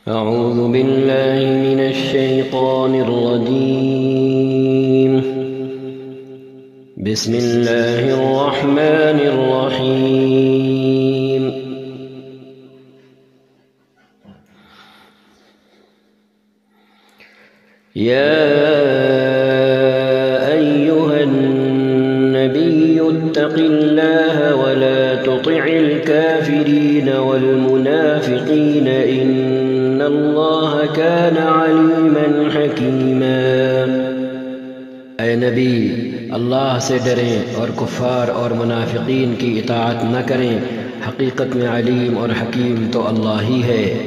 أعوذ بالله من الشيطان الرجيم. بسم الله الرحمن الرحيم. يا أيها النبي اتق الله ولا تطع الكافرين والمنافقين إن الله كان عليما حكيما. اے نبی، اللہ سے ڈریں اور کفار اور منافقین کی اطاعت نہ کریں، حقیقت میں علیم اور حکیم تو اللہ ہی ہے۔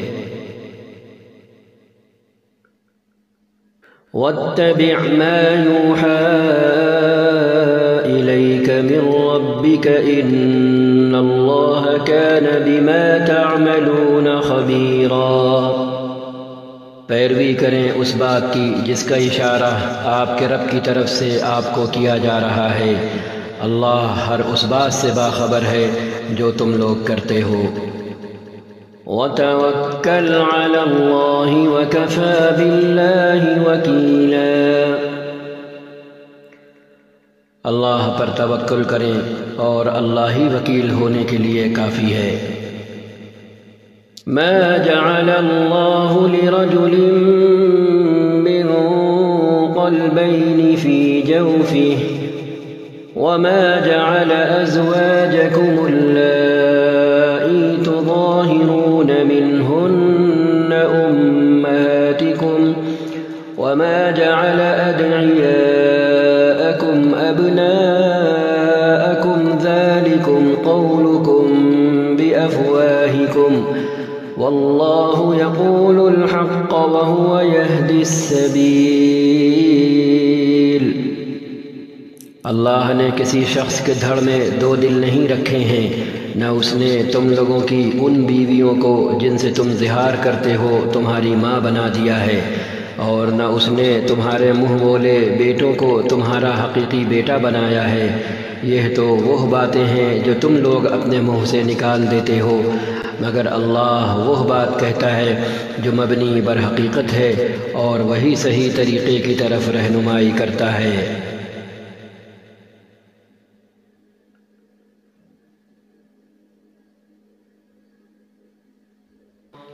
واتبع ما يوحى إليك من ربك إن الله كان بما تعملون خبيرا۔ پیروی کریں اس بات کی جس کا اشارہ آپ کے رب کی طرف سے آپ کو کیا جا رہا ہے، اللہ ہر اس بات سے باخبر ہے جو تم لوگ کرتے ہو۔ وَتَوَكَّلْ عَلَى اللَّهِ وَكَفَى بِاللَّهِ وَكِيلًا۔ اللہ پر توکل کریں اور اللہ ہی وکیل ہونے کے لیے کافی ہے۔ ما جعل الله لرجل من قلبين في جوفه وما جعل أزواجكم اللائي تظاهرون منهن أمهاتكم وما جعل أدعياءكم أبناءكم ذلكم قولكم بأفواهكم واللہ یقول الحق وهو يهدي السبیل۔ اللہ نے کسی شخص کے دھڑ میں دو دل نہیں رکھے ہیں، نہ اس نے تم لوگوں کی ان بیویوں کو جن سے تم زہار کرتے ہو تمہاری ماں بنا دیا ہے، اور نہ اس نے تمہارے منہ بولے بیٹوں کو تمہارا حقیقی بیٹا بنایا ہے۔ یہ تو وہ باتیں ہیں جو تم لوگ اپنے منہ سے نکال دیتے ہو، مگر اللہ وہ بات کہتا ہے جو مبنی بر حقیقت ہے اور وہی صحیح طریقے کی طرف رہنمائی کرتا ہے۔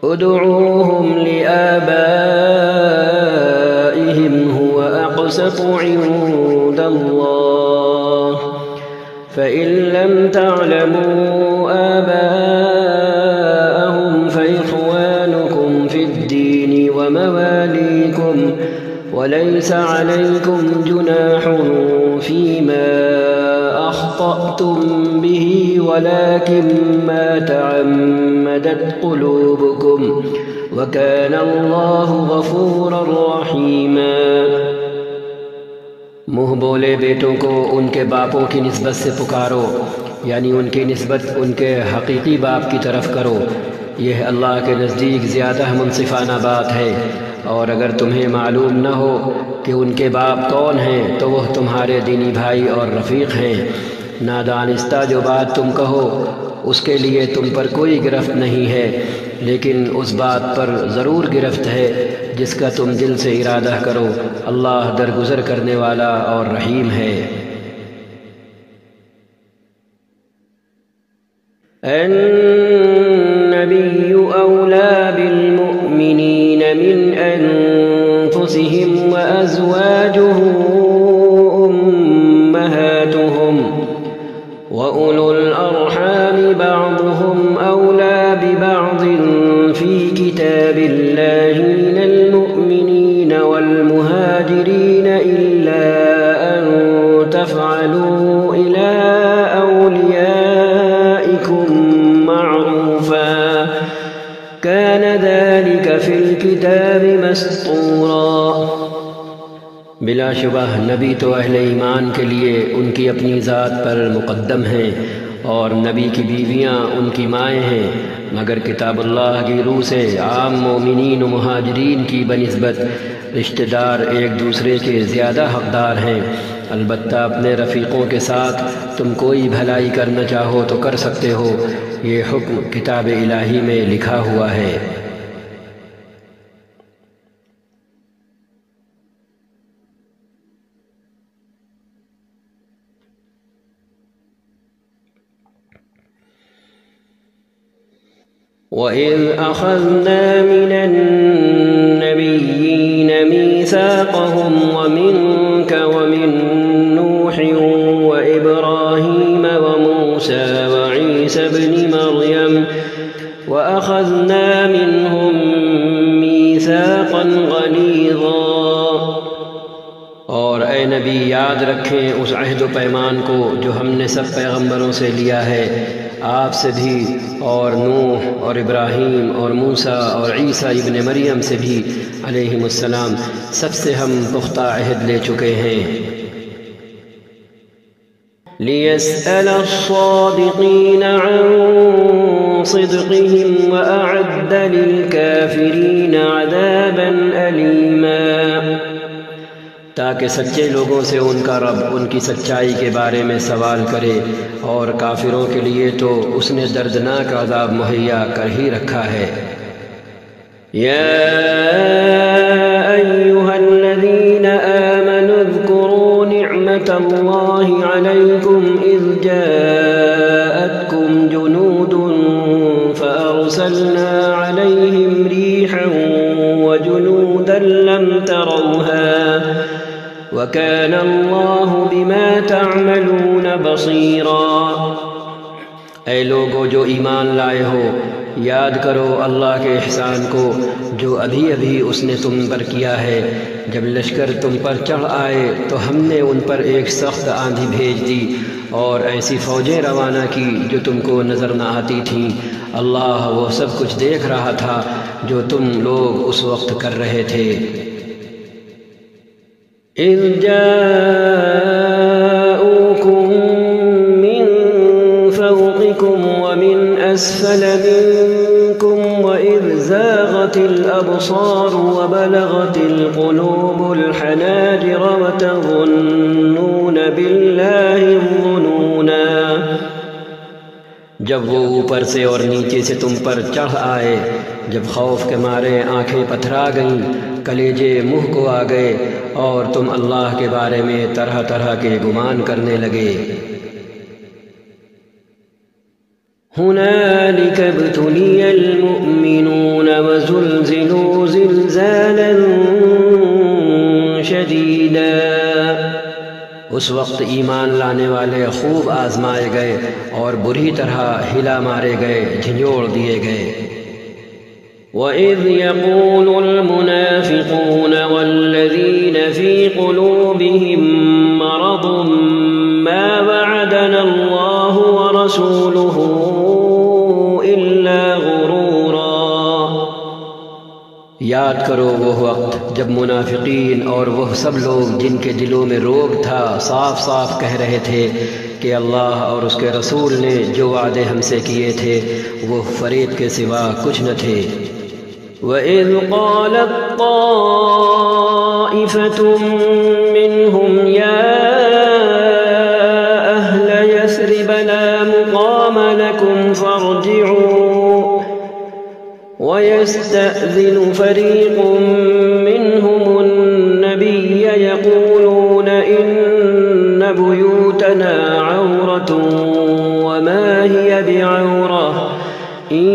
ادعوهم لآبائهم هو أقسط عند الله فإن لم تعلموا آباءهم فإخوانكم في الدين ومواليكم وليس عليكم جناح فيما أخطأتم به ولكن ما تعمدت قلوبكم وكان الله غفورا رحيما۔ منہ بولے بیٹوں کو ان کے باپوں کی نسبت سے پکارو، یعنی ان کی نسبت ان کے حقیقی باپ کی طرف کرو، یہ اللہ کے نزدیک زیادہ منصفانہ بات ہے۔ اور اگر تمہیں معلوم نہ ہو کہ ان کے باپ کون ہیں تو وہ تمہارے دینی بھائی اور رفیق ہیں۔ نادانستہ جو بات تم کہو اس کے لیے تم پر کوئی گرفت نہیں ہے، لیکن اس بات پر ضرور گرفت ہے جس کا تم دل سے ارادہ کرو، اللہ درگزر کرنے والا اور رحیم ہے۔ النبی اولا بالمؤمنین من انفسهم وازواجه امہاتهم وَأُولُو الْأَرْحَامِ بَعْضُهُمْ أَوْلَى بِبَعْضٍ فِي كِتَابِ اللَّهِ مِنَ الْمُؤْمِنِينَ وَالْمُهَاجِرِينَ إِلَّا أَن تَفْعَلُوا إِلَىٰ أَوْلِيَائِكُمْ مَعْرُوفًا كَانَ ذَلِكَ فِي الْكِتَابِ مَسْطُورًا۔ بلا شبہ نبی تو اہل ایمان کے لیے ان کی اپنی ذات پر مقدم ہیں، اور نبی کی بیویاں ان کی مائیں ہیں، مگر کتاب اللہ کی روح سے عام مومنین و مہاجرین کی بنسبت رشتہ دار ایک دوسرے کے زیادہ حقدار ہیں۔ البتہ اپنے رفیقوں کے ساتھ تم کوئی بھلائی کرنا چاہو تو کر سکتے ہو، یہ حکم کتاب الہی میں لکھا ہوا ہے۔ وَإِذْ أَخَذْنَا مِنَ النَّبِيِّينَ مِيثَاقَهُمْ وَمِنْكَ وَمِنْ نُوحٍ وَإِبْرَاهِيمَ وَمُوسَى وَعِيسَى ابْنِ مَرْيَمَ وَأَخَذْنَا مِنْهُمْ مِيثَاقًا غَلِيظًا۔ اور اے نبی یاد رکھیں اس عہد و پیمان کو جو ہم نے سب پیغمبروں سے لیا ہے، آپ سے بھی، اور نوح اور ابراہیم اور موسیٰ اور عیسیٰ ابن مریم سے بھی علیہم السلام، سب سے ہم پختہ عہد لے چکے ہیں۔ لِيَسْأَلَ الصَّادِقِينَ عَنْ صِدْقِهِمْ وَأَعَدَّ لِلْكَافِرِينَ عَذَابًا أَلِيمًا، تاکہ سچے لوگوں سے ان کا رب ان کی سچائی کے بارے میں سوال کرے، اور کافروں کے لیے تو اس نے دردناک عذاب مہیا کر ہی رکھا ہے۔ یا ایھا الذین آمنوا اذکروا نعمت اللہ علیکم اذ جاءتکم جنود فأرسلنا علیہم ریحا وجنودا لم تروها وَكَانَ اللَّهُ بِمَا تَعْمَلُونَ بَصِيرًا۔ اے لوگو جو ایمان لائے ہو، یاد کرو اللہ کے احسان کو جو ابھی ابھی اس نے تم پر کیا ہے۔ جب لشکر تم پر چڑھ آئے تو ہم نے ان پر ایک سخت آندھی بھیج دی اور ایسی فوجیں روانہ کی جو تم کو نظر نہ آتی تھیں۔ اللہ وہ سب کچھ دیکھ رہا تھا جو تم لوگ اس وقت کر رہے تھے۔ اذ جاءوكم من فوقكم ومن أسفل منكم وإذ زاغت الأبصار وبلغت القلوب الحناجر وتظنون بالله الظنونا، جب وہ اوپر سے اور نیچے سے تم پر چڑھ آئے، جب خوف کے مارے آنکھیں پتھرا گئیں، کلیجے منہ کو آ گئے، اور تم اللہ کے بارے میں طرح طرح کے گمان کرنے لگے۔ هنالك ابتلي المؤمنون وزلزلوا زلزالا شديدا، اس وقت ایمان لانے والے خوب آزمائے گئے اور بری طرح ہلا مارے گئے، جھنجھوڑ دیے گئے۔ وَإِذْ يَقُولُ الْمُنَافِقُونَ وَالَّذِينَ فِي قُلُوبِهِم مَّرَضٌ مَّا وَعَدَنَا اللَّهُ وَرَسُولُهُ إِلَّا غُرُورًا۔ یاد کرو وہ وقت جب منافقین اور وہ سب لوگ جن کے دلوں میں روگ تھا صاف صاف کہہ رہے تھے کہ اللہ اور اس کے رسول نے جو وعدے ہم سے کیے تھے وہ فریب کے سوا کچھ نہ تھے۔ وَإِذْ قَالَتْ طَائِفَةٌ مِّنْهُمْ يَا أَهْلَ يَثْرِبَ لَا مُقَامَ لَكُمْ فَارْجِعُوا وَيَسْتَأْذِنُ فَرِيقٌ مِّنْهُمُ النَّبِيَّ يَقُولُونَ إِنَّ بُيُوتَنَا عَوْرَةٌ وَمَا هِيَ بِعَوْرَةٍ إِن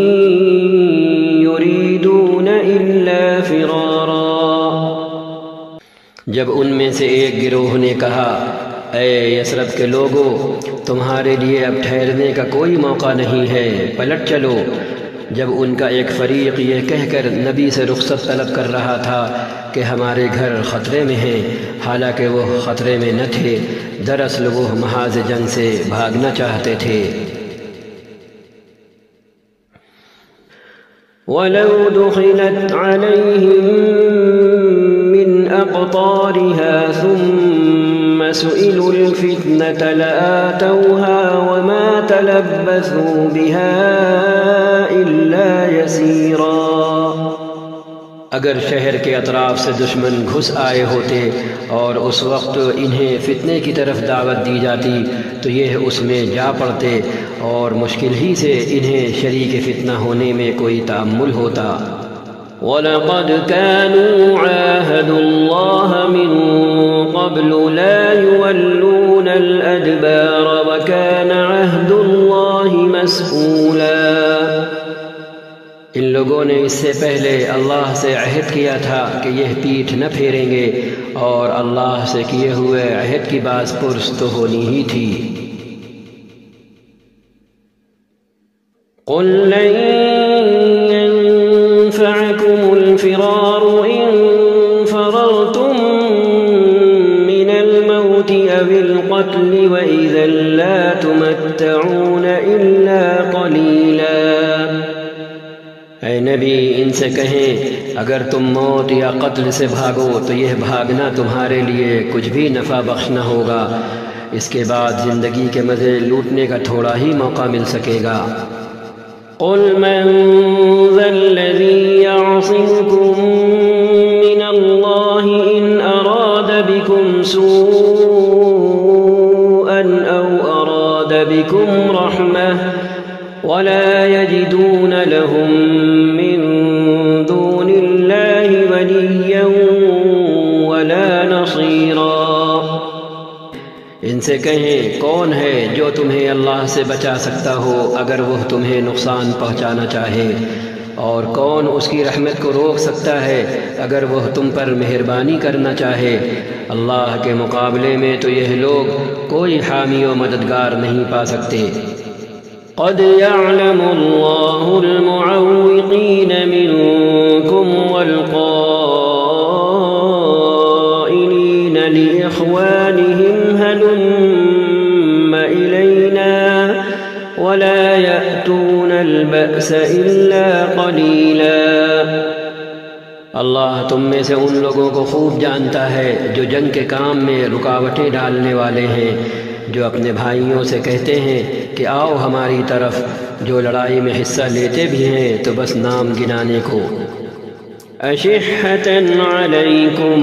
يُرِيدُونَ إِلَّا فِرَارًا۔ جب ان میں سے ایک گروہ نے کہا، اے یثرب کے لوگو، تمہارے لیے اب ٹھہرنے کا کوئی موقع نہیں ہے، پلٹ چلو۔ جب ان کا ایک فریق یہ کہہ کر نبی سے رخصت طلب کر رہا تھا کہ ہمارے گھر خطرے میں ہیں، حالانکہ وہ خطرے میں نہ تھے، دراصل وہ محاذ جنگ سے بھاگنا چاہتے تھے۔ وَلَوْ دُخِلَتْ عَلَيْهِمْ مِنْ أَقْطَارِهَا ثُمَّ سُئِلُوا الْفِتْنَةَ لَآتَوْهَا وَمَا تَلَبَّثُوا بِهَا إِلَّا يَسِيرًا۔ اگر شہر کے اطراف سے دشمن گھس آئے ہوتے اور اس وقت انہیں فتنے کی طرف دعوت دی جاتی تو یہ اس میں جا پڑتے، اور مشکل ہی سے انہیں شریک فتنہ ہونے میں کوئی تأمل ہوتا۔ وَلَقَدْ كَانُوا عَاهَدُوا اللَّهَ مِن قَبْلُ لَا يُوَلُّونَ الْأَدْبَارَ وَكَانَ عَهْدُ اللَّهِ مَسْئُولًا۔ ان لوگوں نے اس سے پہلے اللہ سے عہد کیا تھا کہ یہ پیٹھ نہ پھیریں گے، اور اللہ سے کیے ہوئے عہد کی باز پرس تو ہونی ہی تھی۔ قل لن ينفعكم الفرار إن فررتم من الموت أو القتل وإذا لا تمتعون إلا قليلا۔ اے نبی، ان سے کہیں اگر تم موت یا قتل سے بھاگو تو یہ بھاگنا تمہارے لیے کچھ بھی نفع بخش نہ ہوگا، اس کے بعد زندگی کے مزے لوٹنے کا تھوڑا ہی موقع مل سکے گا۔ قل من ذا الذي يعصمكم من الله إن أراد بكم سوءا أو أراد بكم رحمة ولا يجدون لهم من دون الله وليا ولا نصيرا۔ ان سے کہیں کون ہے جو تمہیں اللہ سے بچا سکتا ہو اگر وہ تمہیں نقصان پہنچانا چاہے، اور کون اس کی رحمت کو روک سکتا ہے اگر وہ تم پر مہربانی کرنا چاہے۔ اللہ کے مقابلے میں تو یہ لوگ کوئی حامی و مددگار نہیں پا سکتے۔ قد يعلم الله المعوقين منكم والقائلين لإخوانهم هلم إلينا ولا يأتون البأس إلا قليلا۔ اللہ تم میں سے ان لوگوں کو خوب جانتا ہے جو جنگ کے کام میں رکاوٹیں ڈالنے والے ہیں، جو اپنے بھائیوں سے کہتے ہیں کہ آؤ ہماری طرف، جو لڑائی میں حصہ لیتے بھی ہیں تو بس نام گنانے کو۔ أشحة عليكم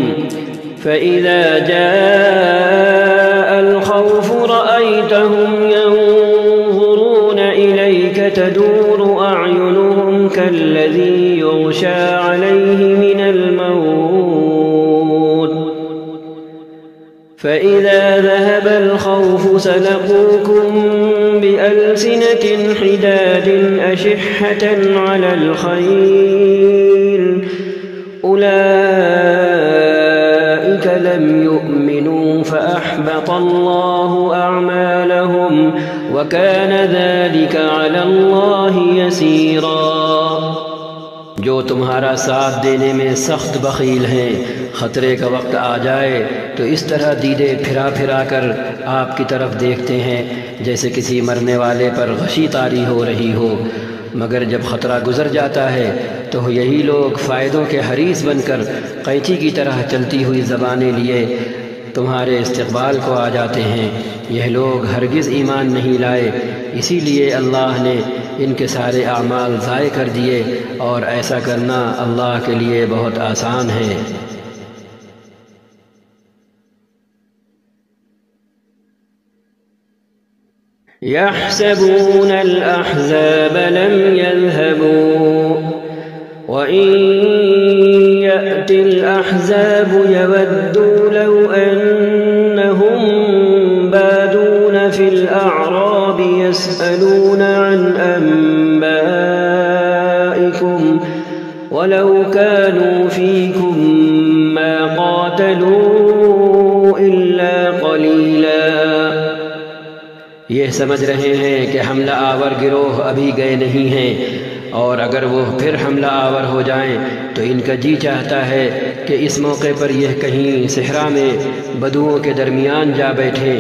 فإذا جاء الخوف رأيتهم ينظرون إليك تدور أعينهم كالذي يغشى عليه من الموت فإذا ذهب الخوف سلقوكم بألسنة حداد أشحة على الخير أولئك لم يؤمنوا فأحبط الله أعمالهم وكان ذلك على الله يسيرا۔ جو تمہارا ساتھ دینے میں سخت بخیل ہیں، خطرے کا وقت آ جائے تو اس طرح دیدے پھرا پھرا کر آپ کی طرف دیکھتے ہیں جیسے کسی مرنے والے پر غشی طاری ہو رہی ہو، مگر جب خطرہ گزر جاتا ہے تو یہی لوگ فائدوں کے حریص بن کر قینچی کی طرح چلتی ہوئی زبانیں لیے تمہارے استقبال کو آ جاتے ہیں۔ یہ لوگ ہرگز ایمان نہیں لائے، اسی لیے اللہ نے ان کے سارے اعمال ضائع کر دیے، اور ایسا کرنا اللہ کے لیے بہت آسان ہے۔ يحسبون الأحزاب لم يذهبوا وإن يأتي الأحزاب يودوا لو أنهم بادون في الأعراب يسألون عن أنبائكم ولو كانوا فيكم ما قاتلوا إلا قليلا۔ یہ سمجھ رہے ہیں کہ حملہ آور گروہ ابھی گئے نہیں ہیں، اور اگر وہ پھر حملہ آور ہو جائیں تو ان کا جی چاہتا ہے کہ اس موقع پر یہ کہیں صحرا میں بدوؤں کے درمیان جا بیٹھیں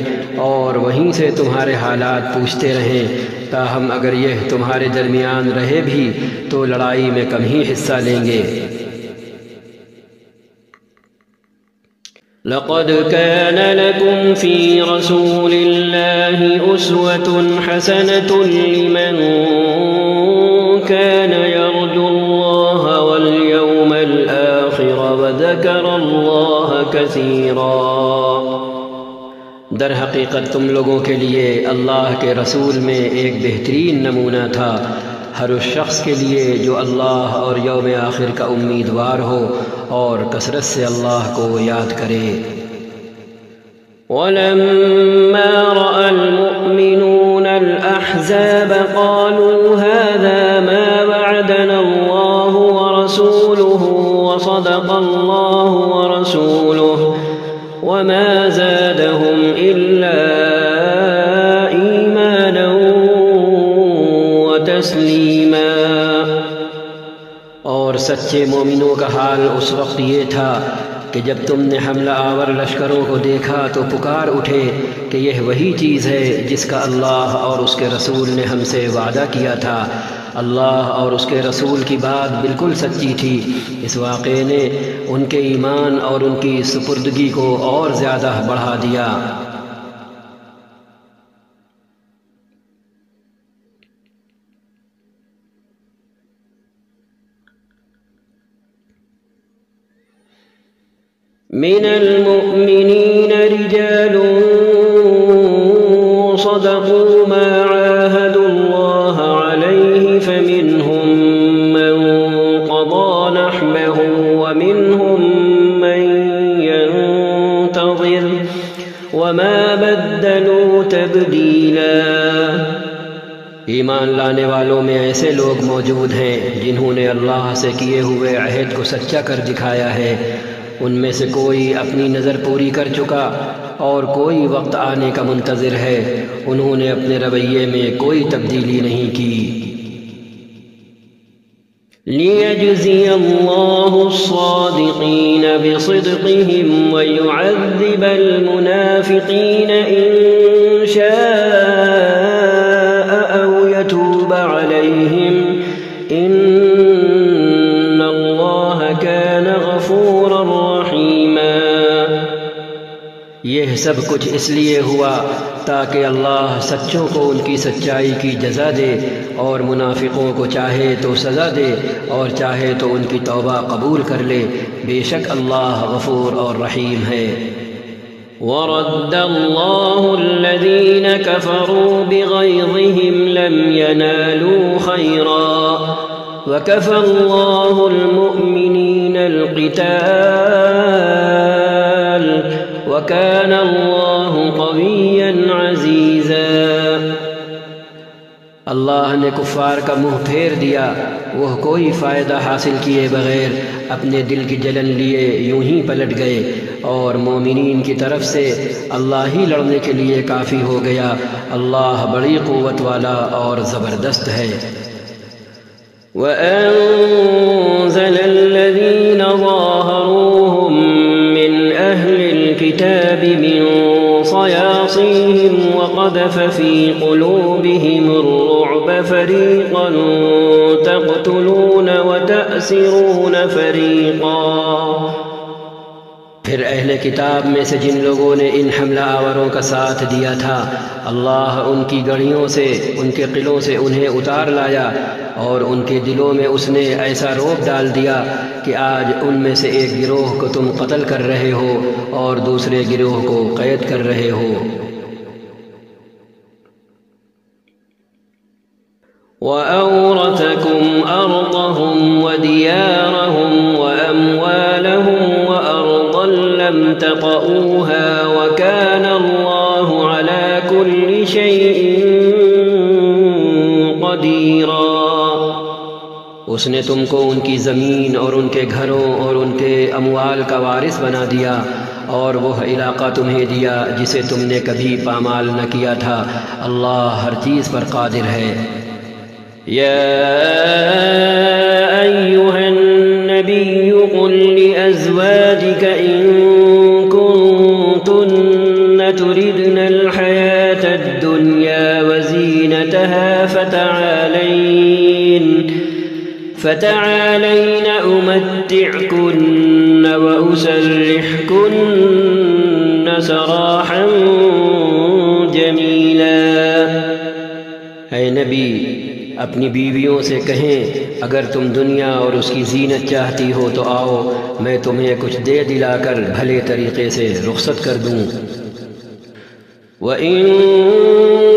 اور وہیں سے تمہارے حالات پوچھتے رہیں، تاہم اگر یہ تمہارے درمیان رہے بھی تو لڑائی میں کم ہی حصہ لیں گے۔ لقد كان لكم في رسول الله أسوة حسنة لمن كان يرجو الله واليوم الآخر وذكر الله كثيرا۔ در حقیقت تم لوگوں کے لیے اللہ کے رسول میں ایک بہترین نمونہ تھا، ہر اس شخص کے لیے جو اللہ اور یوم آخر کا امیدوار ہو اور کثرت سے اللہ کو یاد کرے۔ وَلَمَّا رَأَى الْمُؤْمِنُونَ الْأَحْزَابَ قَالُوا هَذَا مَا وَعَدَنَا اللَّهُ ورسوله وصدق الله ورسوله وما زادهم إلا إيمانا وتسليما۔ اور سچے مومنوں کا حال اس وقت یہ تھا کہ جب تم نے حملہ آور لشکروں کو دیکھا تو پکار اٹھے کہ یہ وہی چیز ہے جس کا اللہ اور اس کے رسول نے ہم سے وعدہ کیا تھا۔ اللہ اور اس کے رسول کی بات بالکل سچی تھی۔ اس واقعے نے ان کے ایمان اور ان کی سپردگی کو اور زیادہ بڑھا دیا۔ من المؤمنين رجال صدقوا ما عاهدوا الله عليه فمنهم من قضى نحبه ومنهم من ينتظر وما بدلوا تبديلا۔ ایمان لانے والوں میں ایسے لوگ موجود ہیں جنہوں نے اللہ سے کیے ہوئے عہد کو سچا کر دکھایا ہے۔ ان میں سے کوئی اپنی نظر پوری کر چکا اور کوئی وقت آنے کا منتظر ہے۔ انہوں نے اپنے رویے میں کوئی تبدیلی نہیں کی۔ لِيَجْزِيَ اللَّهُ الصَّادِقِينَ بِصِدْقِهِمْ وَيُعَذِّبَ الْمُنَافِقِينَ إِن شَاءَ أَوْ يَتُوبَ عَلَيْهِمْ إِنَّ اللَّهَ كَانَ غَفُورًا رَّحِيمًا۔ یہ سب کچھ اس لیے ہوا تاکہ اللہ سچوں کو ان کی سچائی کی جزا دے اور منافقوں کو چاہے تو سزا دے اور چاہے تو ان کی توبہ قبول کر لے۔ بے شک اللہ غفور اور رحیم ہے۔ وَرَدَّ اللَّهُ الَّذِينَ كَفَرُوا بِغَيظِهِمْ لَمْ يَنَالُوا خَيْرًا وَكَفَى اللَّهُ الْمُؤْمِنِينَ الْقِتَالَ وَكَانَ اللَّهُ قَوِيًّا عَزِيزًا۔ اللہ نے کفار کا منہ پھیر دیا، وہ کوئی فائدہ حاصل کیے بغیر اپنے دل کی جلن لیے یوں ہی پلٹ گئے، اور مومنین کی طرف سے اللہ ہی لڑنے کے لیے کافی ہو گیا۔ اللہ بڑی قوت والا اور زبردست ہے۔ وَأَنزَلَ الَّذِينَ ظَاهَرُوهُم مِّنْ أَهْلِ الْكِتَابِ مِنْ صَيَاصِيهِمْ وَقَذَفَ فِي قُلُوبِهِمُ الرُّعْبَ فَرِيقًا تَقْتُلُونَ وَتَأْسِرُونَ فَرِيقًا۔ پھر اہل کتاب میں سے جن لوگوں نے ان حملہ آوروں کا ساتھ دیا تھا، اللہ ان کی گڑھیوں سے، ان کے قلعوں سے انہیں اتار لایا، اور ان کے دلوں میں اس نے ایسا رعب ڈال دیا کہ آج ان میں سے ایک گروہ کو تم قتل کر رہے ہو اور دوسرے گروہ کو قید کر رہے ہو۔ وَأَوْرَثَكُمْ أَرْضَهُمْ وَدِيَارَهُمْ وَأَمْوَالَهُمْ وَأَرْضًا لَّمْ تَطَئُوهَا وَكَانَ اللَّهُ عَلَى كُلِّ شَيْءٍ قَدِيرًا۔ اس نے تم کو ان کی زمین اور ان کے گھروں اور ان کے اموال کا وارث بنا دیا، اور وہ علاقہ تمہیں دیا جسے تم نے کبھی پامال نہ کیا تھا۔ اللہ ہر چیز پر قادر ہے۔ يا أيها النبي قل لأزواجك إن كنتن تردن الحياة الدنيا وزينتها فتعالين أمتعكن وأسرحكن سراحا جميلا۔ اے نبی، اپنی بیویوں سے کہیں اگر تم دنیا اور اس کی زینت چاہتی ہو تو آؤ، میں تمہیں کچھ دے دلا کر بھلے طریقے سے رخصت کر دوں۔ وَإِن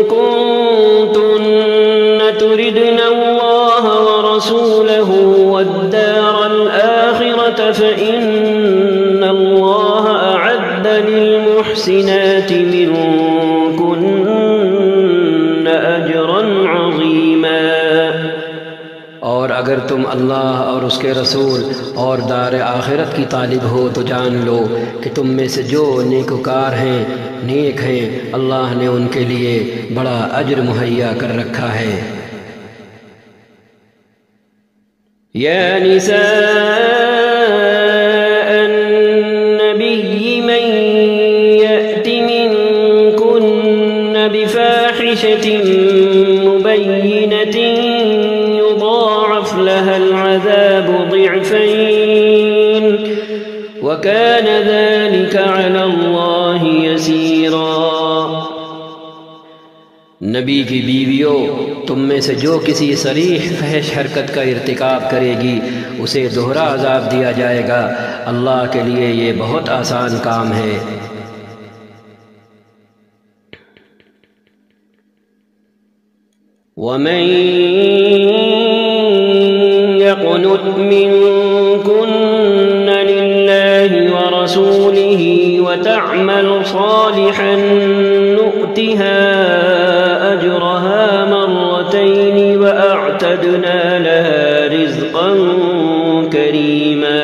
كُنتُنَّ تُرِدْنَ اللَّهَ وَرَسُولَهُ وَالدَّارَ الْآخِرَةَ فَإِنَّ اللَّهَ أَعَدَّ لِلْمُحْسِنَاتِ مِنكُنَّ أَجْرًا عَظِيمًا۔ اور اگر تم اللہ اور اس کے رسول اور دار آخرت کی طالب ہو تو جان لو کہ تم میں سے جو نیکوکار ہیں نیک ہیں اللہ نے ان کے لیے بڑا اجر مہیا کر رکھا ہے۔ یا نساء النبی من یأت منکن بفاحشة مبینة يضاعف لها العذاب ضعفين وكان ذلك على الله يسيرا۔ نبی کی بیویوں، تم میں سے جو کسی صریح فحش حرکت کا ارتکاب کرے گی اسے دوہرا عذاب دیا جائے گا، اللہ کے لیے یہ بہت آسان کام ہے۔ ومن يقنت منكن لله ورسوله وتعمل صالحا نؤتها أجرها مرتين وأعتدنا لها رزقا كريما۔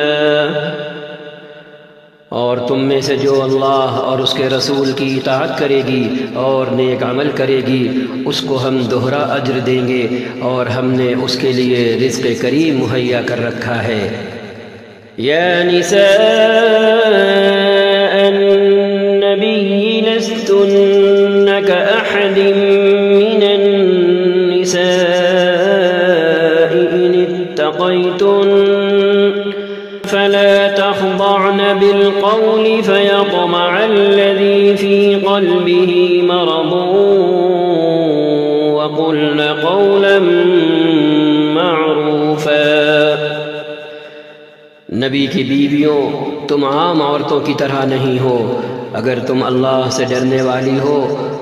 اور تم میں سے جو اللہ اور اس کے رسول کی اطاعت کرے گی اور نیک عمل کرے گی اس کو ہم دوہرا اجر دیں گے، اور ہم نے اس کے لیے رزق کریم مہیا کر رکھا ہے۔ یا نساء النبی لستن كأحد من النساء إن اتقيتن فلا تخضعن بالقول فيطمع الذي في قلبه مرض وقلن قولا معروفا۔ نبی کی بیویوں، تم عام عورتوں کی طرح نہیں ہو، اگر تم اللہ سے ڈرنے والی ہو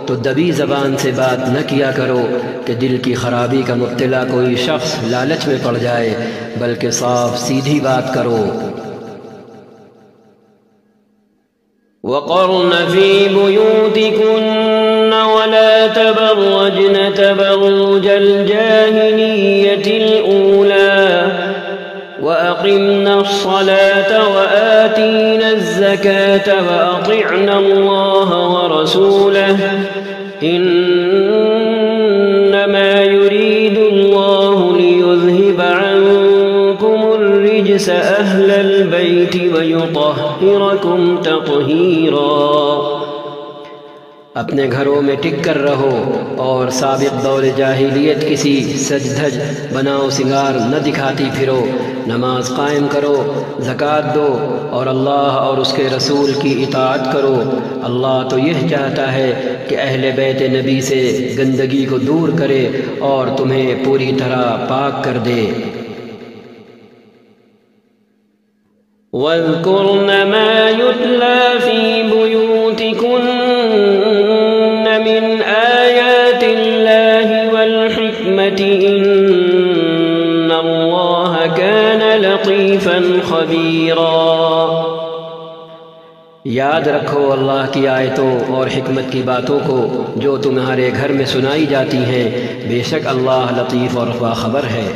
تو دبی زبان سے بات نہ کیا کرو کہ دل کی خرابی کا مبتلا کوئی شخص لالچ میں پڑ جائے، بلکہ صاف سیدھی بات کرو۔ وقرن في بيوتكن ولا تبرجن تبرج الجاهلية الأولى وأقمنا الصلاة وآتينا الزكاة وأطعنا الله ورسوله إنما يريد الله ليذهب عنكم الرجس أهل البيت ويطهركم تطهيرا۔ اپنے گھروں میں ٹک کر رہو اور سابق دور جاہلیت کسی سج دھج بناؤ سنگار نہ دکھاتی پھرو، نماز قائم کرو، زکوٰۃ دو اور اللہ اور اس کے رسول کی اطاعت کرو۔ اللہ تو یہ چاہتا ہے کہ اہل بیت نبی سے گندگی کو دور کرے اور تمہیں پوری طرح پاک کر دے۔ وَاذْكُرْنَ مَا يُتْلَى فِي بُيُوتِكُنَّ مِنْ آيَاتِ اللَّهِ وَالْحِكْمَةِ إِنَّ اللَّهَ كَانَ لَطِيفًا خَبِيرًا۔ یاد رکھو اللہ کی آیتوں اور حکمت کی باتوں کو جو تمہارے گھر میں سنائی جاتی ہیں، بے شک اللہ لطیف اور باخبر ہے۔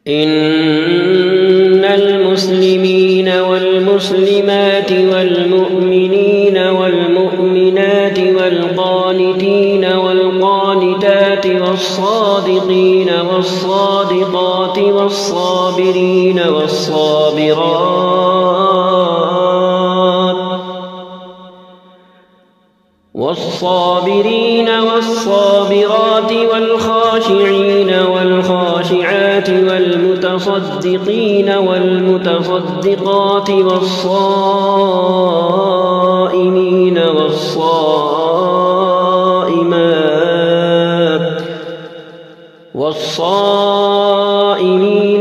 إن المسلمين والمسلمات والمؤمنين والمؤمنات والقانتين والقانتات والصادقين والصادقات والصابرين والصابرات والخاشعين والخاشعات والمتصدقين والمتصدقات والصائمين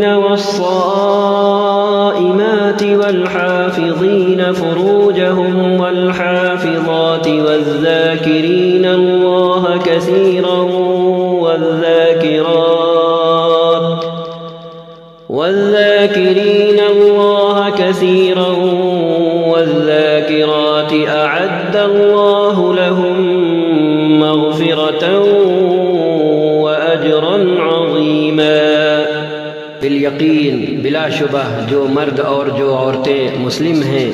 والصائمات والحافظين فروجهم والحافظات والذاكرين الله كثيرا والذاكرين الله كثيرا والذاكرات أعد الله لهم مغفرة وأجرا عظيما۔ بالیقین بلا شبہ جو مرد اور جو عورتیں مسلم ہیں،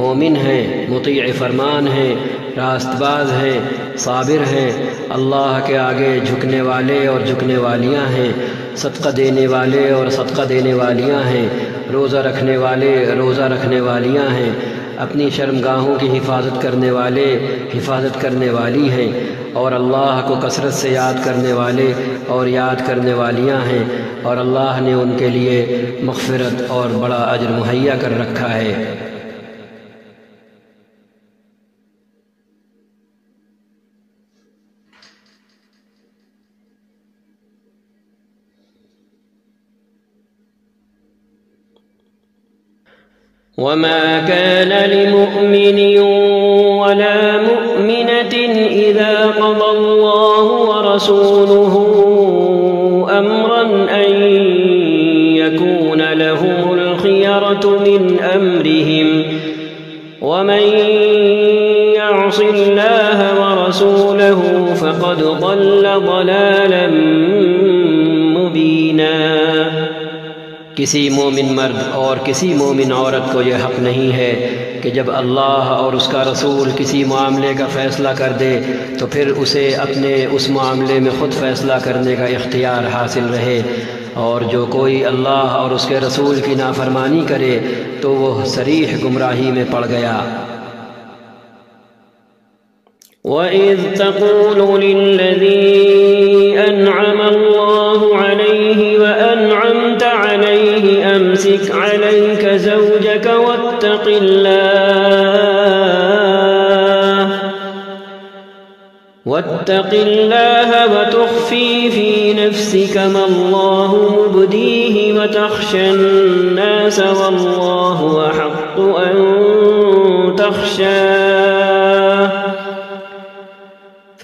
مومن ہیں، مطیع فرمان ہیں، راست باز ہیں، صابر ہیں، اللہ کے آگے جھکنے والے اور جھکنے والیاں ہیں، صدقہ دینے والے اور صدقہ دینے والیاں ہیں، روزہ رکھنے والے روزہ رکھنے والیاں ہیں، اپنی شرمگاہوں کی حفاظت کرنے والے حفاظت کرنے والی ہیں، اور اللہ کو کثرت سے یاد کرنے والے اور یاد کرنے والیاں ہیں، اور اللہ نے ان کے لیے مغفرت اور بڑا اجر مہیا کر رکھا ہے۔ وما كان لمؤمن ولا مؤمنة إذا قضى الله ورسوله أمرا أن يكون لهم الخيرة من أمرهم ومن يعص الله ورسوله فقد ضل ضلالا مبينا۔ کسی مومن مرد اور کسی مومن عورت کو یہ حق نہیں ہے کہ جب اللہ اور اس کا رسول کسی معاملے کا فیصلہ کر دے تو پھر اسے اپنے اس معاملے میں خود فیصلہ کرنے کا اختیار حاصل رہے، اور جو کوئی اللہ اور اس کے رسول کی نافرمانی کرے تو وہ صریح گمراہی میں پڑ گیا۔ وَإِذْ تَقُولُ لِلَّذِي أَنْعَمَ اللَّهُ عَلَيْهِ وَأَنْعَمْتَ عَلَيْهِ أَمْسِكْ عَلَيْكَ زَوْجَكَ واتق الله وتخفي في نفسك ما الله مبديه وتخشى الناس والله أحق أن تخشاه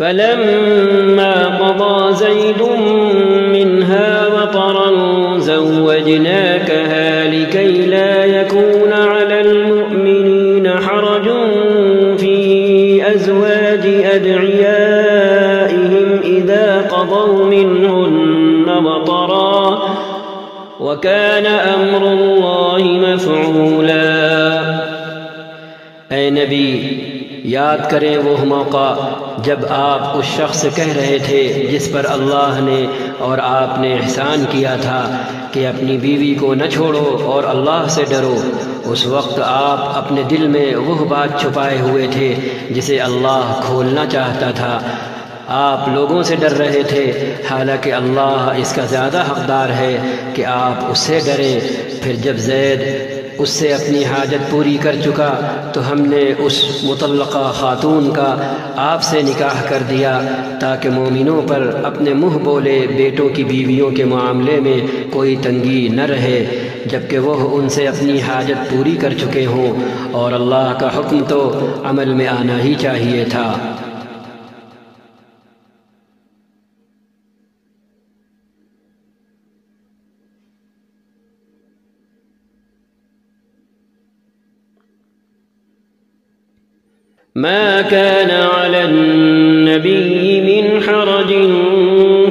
فلما قضى زيد منها وطرا زوجناكها لكي لا يكون على المؤمنين حرج في أزواج أدعيائهم إذا قضوا منهن وطرا وكان أمر الله مفعولا۔ اے نبی، یاد کریں وہ موقع جب آپ اس شخص سے کہہ رہے تھے جس پر اللہ نے اور آپ نے احسان کیا تھا کہ اپنی بیوی کو نہ چھوڑو اور اللہ سے ڈرو۔ اس وقت آپ اپنے دل میں وہ بات چھپائے ہوئے تھے جسے اللہ کھولنا چاہتا تھا۔ آپ لوگوں سے ڈر رہے تھے، حالانکہ اللہ اس کا زیادہ حقدار ہے کہ آپ اس سے ڈریں۔ پھر جب زید اس سے اپنی حاجت پوری کر چکا تو ہم نے اس مطلقہ خاتون کا آپ سے نکاح کر دیا تاکہ مومنوں پر اپنے منہ بولے بیٹوں کی بیویوں کے معاملے میں کوئی تنگی نہ رہے جبکہ وہ ان سے اپنی حاجت پوری کر چکے ہوں، اور اللہ کا حکم تو عمل میں آنا ہی چاہیے تھا۔ ما كان على النبي من حرج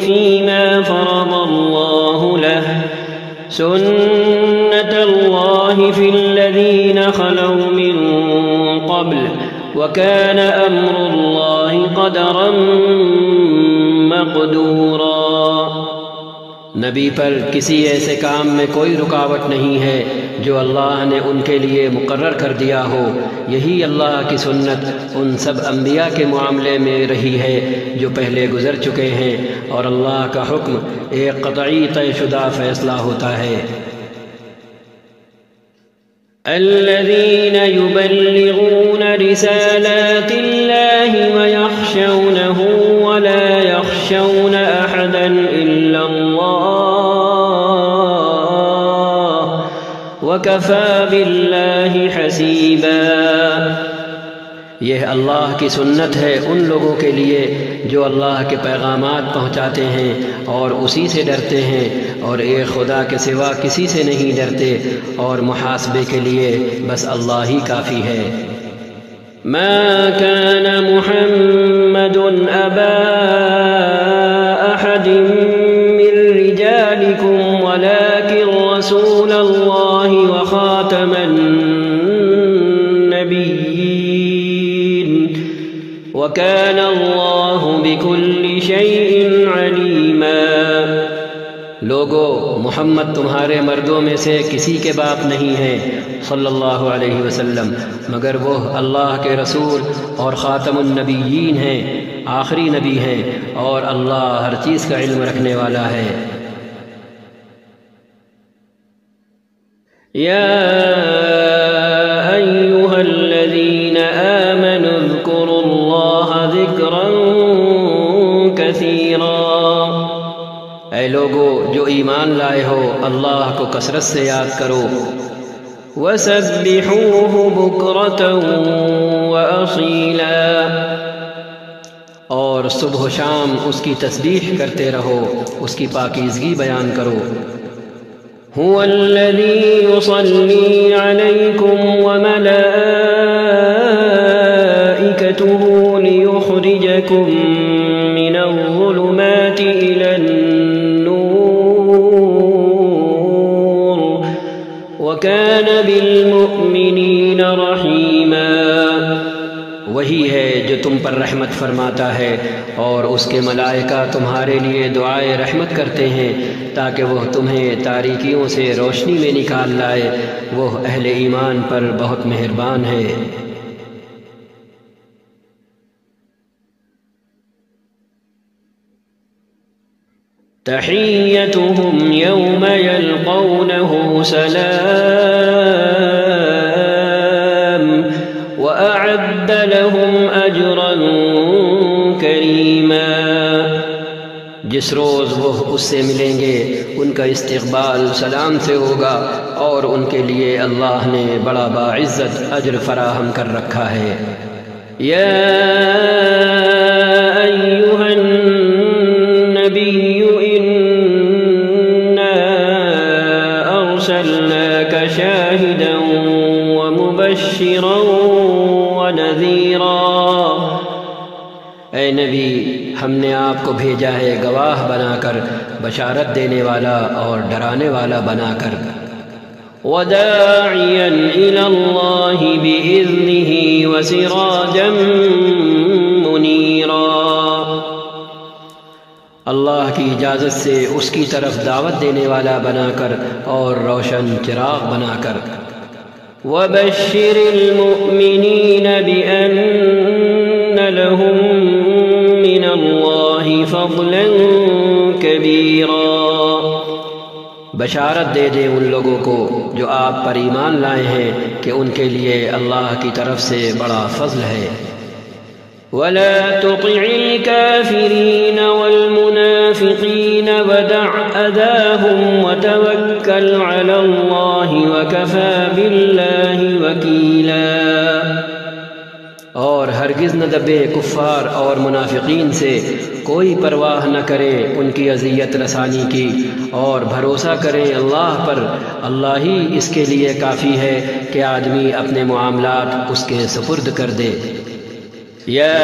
فيما فرض الله له سنة الله في الذين خلوا من قبل وكان أمر الله قدرا مقدورا۔ نبی پر کسی ایسے کام میں کوئی رکاوٹ نہیں ہے جو اللہ نے ان کے لیے مقرر کر دیا ہو۔ یہی اللہ کی سنت ان سب انبیاء کے معاملے میں رہی ہے جو پہلے گزر چکے ہیں، اور اللہ کا حکم ایک قطعی طے شدہ فیصلہ ہوتا ہے۔ الذين يبلغون رسالات الله ويخشونه ولا يخشون أحدا إلا الله وكفى بالله حسيبا۔ یہ اللہ کی سنت ہے ان لوگوں کے لیے جو اللہ کے پیغامات پہنچاتے ہیں اور اسی سے ڈرتے ہیں، اور ایک خدا کے سوا کسی سے نہیں ڈرتے، اور محاسبے کے لیے بس اللہ ہی کافی ہے۔ ما كان محمد أبا أحد من رجالكم ولكن رسول الله وخاتم النبيين وكان الله بكل شيء عليما۔ لوگو، محمد تمہارے مردوں میں سے کسی کے باپ نہیں ہیں صلی اللہ علیہ وسلم، مگر وہ اللہ کے رسول اور خاتم النبیین ہیں، آخری نبی ہیں، اور اللہ ہر چیز کا علم رکھنے والا ہے۔ یا ایھا الذین آمنوا اذکروا اللہ ذکرا کثیرا۔ اے لوگو جو ایمان لائے ہو، اللہ کو کثرت سے یاد کرو۔ وسبحوہ بکرۃ وأصیلا، اور صبح و شام اس کی تسبیح کرتے رہو، اس کی پاکیزگی بیان کرو۔ هو الذی یصلی علیکم وملائکتہ لیخرجکم من الظلمات الی النور وکان بالمؤمنین رحیما۔ وہی ہے جو تم پر رحمت فرماتا ہے، اور اس کے ملائکہ تمہارے لیے دعائے رحمت کرتے ہیں تاکہ وہ تمہیں تاریکیوں سے روشنی میں نکال لائے۔ وہ اہل ایمان پر بہت مہربان ہے۔ تحیتهم یوم یلقونه سلام وأعد لهم أجرا كريما۔ جس روز وہ اس سے ملیں گے ان کا استقبال سلام سے ہوگا، اور ان کے لیے اللہ نے بڑا باعزت اجر فراہم کر رکھا ہے۔ یا ایھا النبی انا ارسلناک شاہدا ومبشرا ونذیرا۔ اے نبی، ہم نے آپ کو بھیجا ہے گواہ بنا کر، بشارت دینے والا اور ڈرانے والا بنا کر۔ وداعیا الی اللہ بإذنہ وسراجا منیرا۔ اللہ کی اجازت سے اس کی طرف دعوت دینے والا بنا کر اور روشن چراغ بنا کر۔ وبشر المؤمنین بأن لهم من اللہ فضلا کبیرا۔ بشارت دے دیں ان لوگوں کو جو آپ پر ایمان لائے ہیں کہ ان کے لیے اللہ کی طرف سے بڑا فضل ہے۔ ولا تطع الكافرین والمنافقین ودع اذاهم وتوکل علی اللہ وکفی باللہ وکیلا۔ اور ہرگز نہ دبے کفار اور منافقین سے، کوئی پرواہ نہ کرے ان کی اذیت رسانی کی، اور بھروسہ کریں اللہ پر، اللہ ہی اس کے لیے کافی ہے کہ آدمی اپنے معاملات اس کے سپرد کر دے۔ یا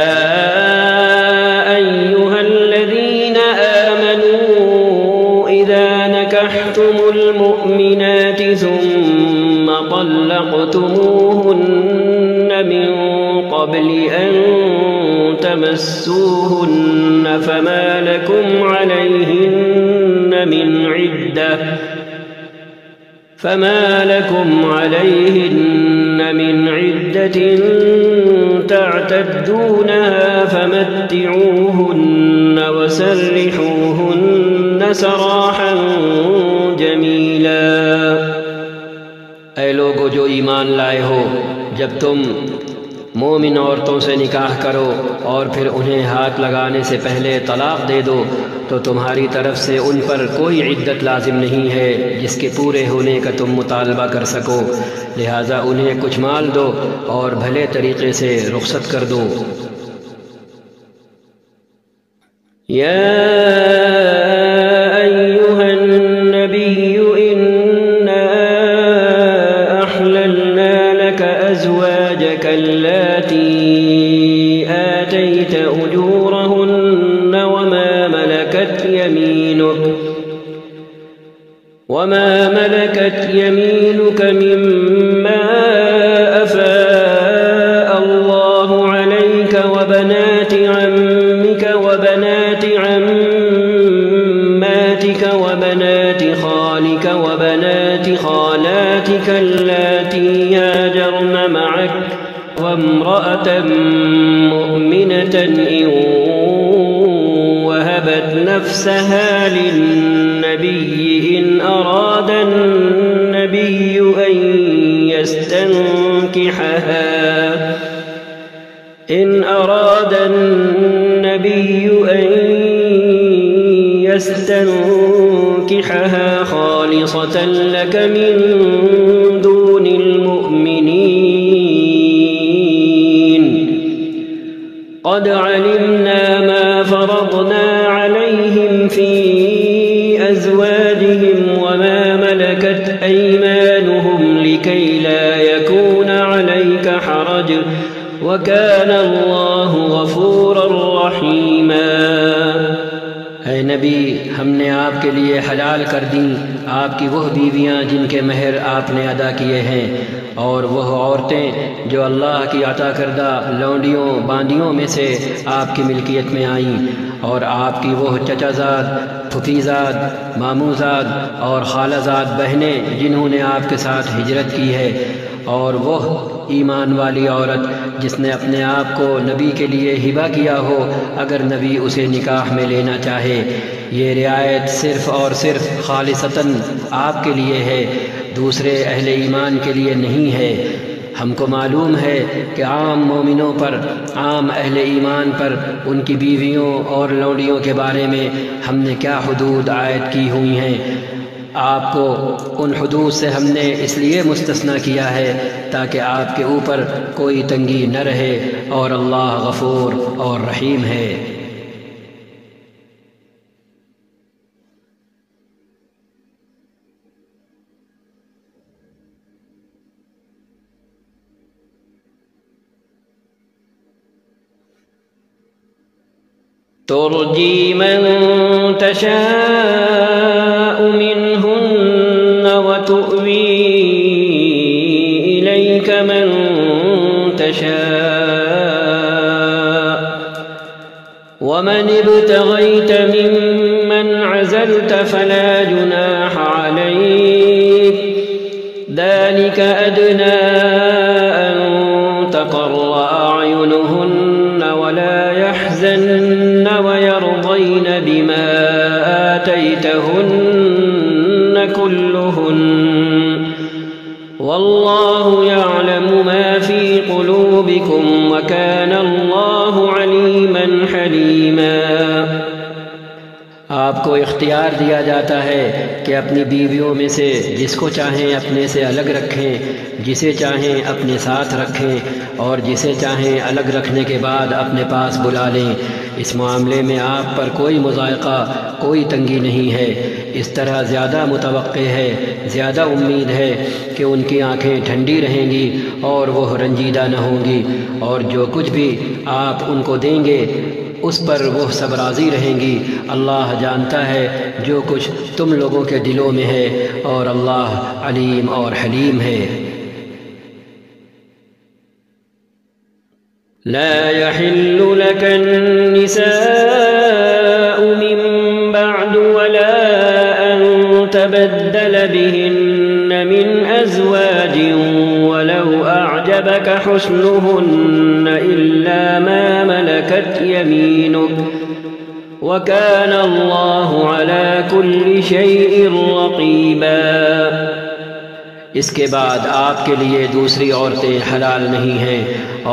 ایھا الذین آمنوا اذا نکحتم المؤمنات ثم طلقتموهن من قبل أن تمسوهن فما لكم عليهن من عدة تعتدونها فمتعوهن وسرحوهن سراحا جميلا۔ اے لوگو جو ایمان لائے ہو، جب تم مومن عورتوں سے نکاح کرو اور پھر انہیں ہاتھ لگانے سے پہلے طلاق دے دو تو تمہاری طرف سے ان پر کوئی عدت لازم نہیں ہے جس کے پورے ہونے کا تم مطالبہ کر سکو، لہٰذا انہیں کچھ مال دو اور بھلے طریقے سے رخصت کر دو۔ یا ایھا النبی انا احللنا لک ازواجک اللاتی آتیت اجورہن وما ملكت ملكت يمينك مما أفاء الله عليك وبنات عمك وبنات عماتك وبنات خالك وبنات خالاتك اللاتي هاجرن معك وامرأة مؤمنة إن وهبت نفسها للنبي إن أراد النبي أن يستنكحها خالصة لك من دون المؤمنين قد علمنا ما فرضنا عليهم في أزواجهم وما ملكت أيمانهم لكي لا يكون عليك حرج وكان الله غفورا رحيما۔ اے نبی، ہم نے آپ کے لیے حلال کر دیں آپ کی وہ بیویاں جن کے مہر آپ نے ادا کیے ہیں، اور وہ عورتیں جو اللہ کی عطا کردہ لونڈیوں باندیوں میں سے آپ کی ملکیت میں آئیں، اور آپ کی وہ چچا زاد، پھپھی زاد، ماموں زاد اور خالہ زاد بہنیں جنہوں نے آپ کے ساتھ ہجرت کی ہے، اور وہ ایمان والی عورت جس نے اپنے آپ کو نبی کے لیے ہبہ کیا ہو اگر نبی اسے نکاح میں لینا چاہے۔ یہ رعایت صرف اور صرف خالصتاً آپ کے لیے ہے، دوسرے اہل ایمان کے لیے نہیں ہے۔ ہم کو معلوم ہے کہ عام مومنوں پر، عام اہل ایمان پر ان کی بیویوں اور لونڈیوں کے بارے میں ہم نے کیا حدود عائد کی ہوئی ہیں۔ آپ کو ان حدود سے ہم نے اس لیے مستثنی کیا ہے تاکہ آپ کے اوپر کوئی تنگی نہ رہے، اور اللہ غفور اور رحیم ہے۔ ترجي من تشاء منهن وتؤوي إليك من تشاء ومن ابتغيت ممن عزلت فلا جناح عليك ذلك أدنى أن تقر أعينهن ولا يحزن ويرضين بما آتيتهن كلهن والله يعلم ما في قلوبكم وكان الله عليما حليما۔ آپ کو اختیار دیا جاتا ہے کہ اپنی بیویوں میں سے جس کو چاہیں اپنے سے الگ رکھیں، جسے چاہیں اپنے ساتھ رکھیں، اور جسے چاہیں الگ رکھنے کے بعد اپنے پاس بلا لیں۔ اس معاملے میں آپ پر کوئی مضائقہ، کوئی تنگی نہیں ہے۔ اس طرح زیادہ متوقع ہے، زیادہ امید ہے کہ ان کی آنکھیں ٹھنڈی رہیں گی اور وہ رنجیدہ نہ ہوں گی، اور جو کچھ بھی آپ ان کو دیں گے اس پر وہ سب راضی رہیں گی۔ اللہ جانتا ہے جو کچھ تم لوگوں کے دلوں میں ہے، اور اللہ علیم اور حلیم ہے۔ لا يحل لك النساء من بعد ولا أن تبدل بهن من أزواج ولو أعجبك حسنهن إلا ما ملكت يمينك وكان الله على كل شيء رقيبا۔ اس کے بعد آپ کے لیے دوسری عورتیں حلال نہیں ہیں،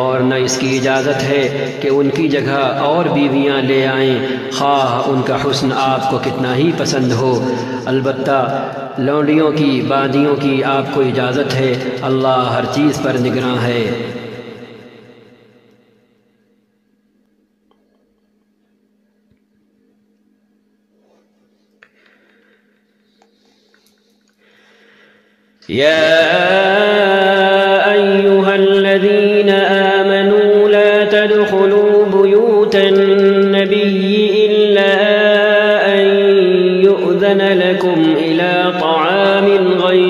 اور نہ اس کی اجازت ہے کہ ان کی جگہ اور بیویاں لے آئیں، خواہ ان کا حسن آپ کو کتنا ہی پسند ہو۔ البتہ لونڈیوں کی، باندیوں کی آپ کو اجازت ہے، اللہ ہر چیز پر نگراں ہے۔ يا أيها الذين آمنوا لا تدخلوا بيوت النبي إلا أن يؤذن لكم إلى طعام غير